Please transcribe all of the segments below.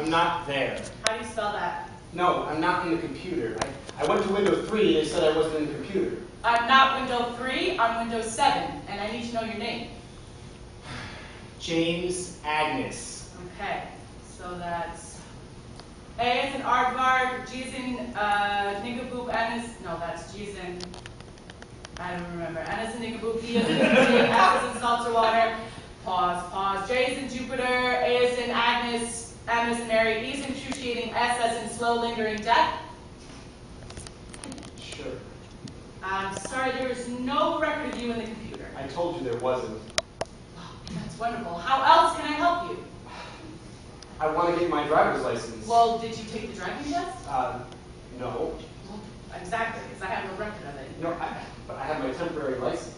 I'm not there. How do you spell that? No, I'm not in the computer. I went to window 3, they said I wasn't in the computer. I'm not window 3, I'm window 7, and I need to know your name. James Agnes. Okay, so that's A as in aardvark, G as in nigaboop, N as, no, that's G as in, I don't remember, N as in nigaboop, D as in F as in salts or water, pause, J as in Jupiter, A as in Agnes, M as in Mary, E as in excruciating, S as in slow lingering death. Sure. I'm sorry, there is no record of you in the computer. I told you there wasn't. That's wonderful. How else can I help you? I want to get my driver's license. Well, did you take the driving test? No. Well, exactly, because I have no record of it. No, but I have my temporary license.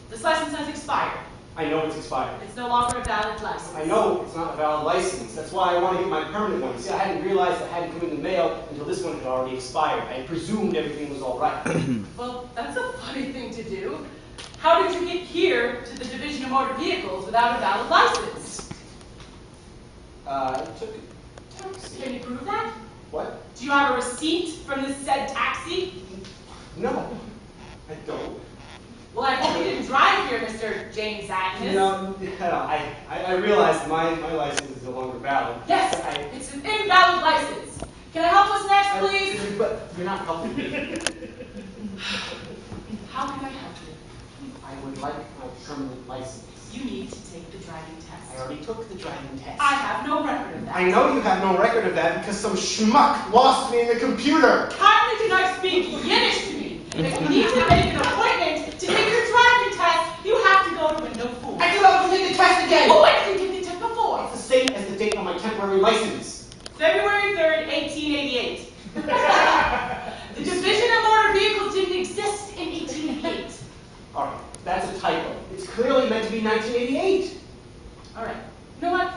This license has expired. I know it's expired. It's no longer a valid license. I know it's not a valid license. That's why I want to get my permanent one. See, I hadn't realized it hadn't come in the mail until this one had already expired. I presumed everything was all right. Well, that's a funny thing to do. How did you get here to the Division of Motor Vehicles without a valid license? I took a taxi. Can you prove that? What? Do you have a receipt from this said taxi? No, I don't. Well, I hope you didn't drive here, Mr. James Agnes. No, I realized my license is no longer valid. Yes, it's an invalid license. Can I help us next, please? But you're not helping me. How can I help you? I would like my permanent license. You need to take the driving test. I already took the driving test. I have no record of that. I know you have no record of that because some schmuck lost me in the computer. Kindly do not speak Yiddish to me. If you need to make an appointment to take your driving test, you have to go to window 4. I do have to take the test again. Oh, I think you did the test before. It's the same as the date on my temporary license. February 3rd, 1888. The Division of Motor Vehicles didn't exist in 1888. All right, that's a typo. It's clearly meant to be 1988. All right. You know what?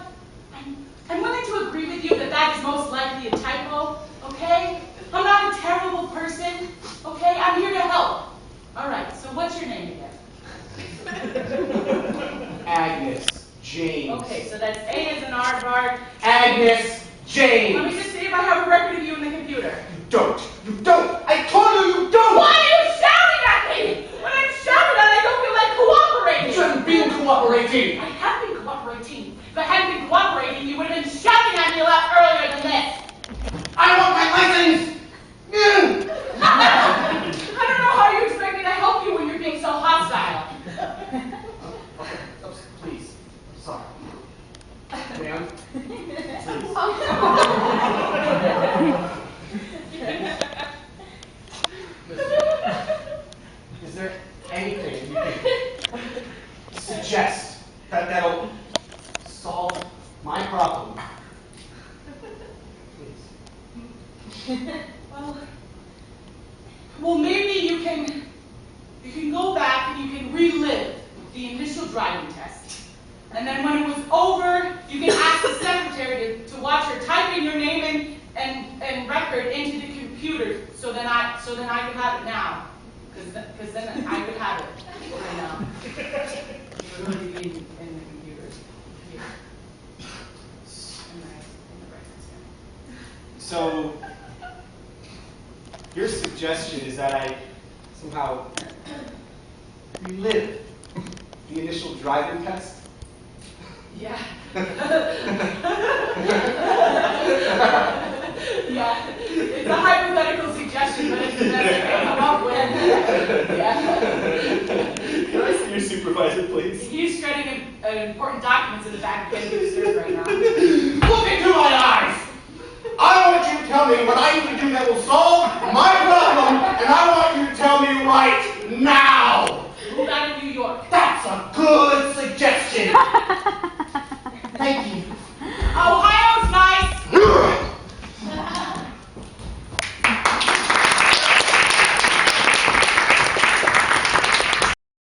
I'm willing to agree with you that that is most likely a typo, okay? I'm not a terrible person, okay? I'm here to help. All right, so what's your name again? Agnes James. Okay, so that's A as in aardvark. Agnes James. Let me just see if I have a record of you in the computer. You don't. You don't. I told you you don't. Why are you shouting at me? When I'm shouting at, I don't feel like cooperating. You haven't been cooperating. I have been cooperating. If I hadn't been cooperating, you would have been shouting at me a lot earlier than this. I want my license. I don't know how you expect me to help you when you're being so hostile. Okay, please. I'm sorry. Ma'am, is there anything you can suggest that'll solve my problem? Please. Well, maybe you can go back and you can relive the initial driving test. And then when it was over, you can ask the secretary to watch her typing your name and record into the computer so then I could have it now. Because then I could have it right now. It would really be in the computer. Here. In the records here. So, your suggestion is that I somehow relive the initial driving test? Yeah. Yeah. It's a hypothetical suggestion, but it's the best I can come up with. Yeah. Can I see your supervisor, please? He's shredding important documents in the back of the server right now. Look into my eyes!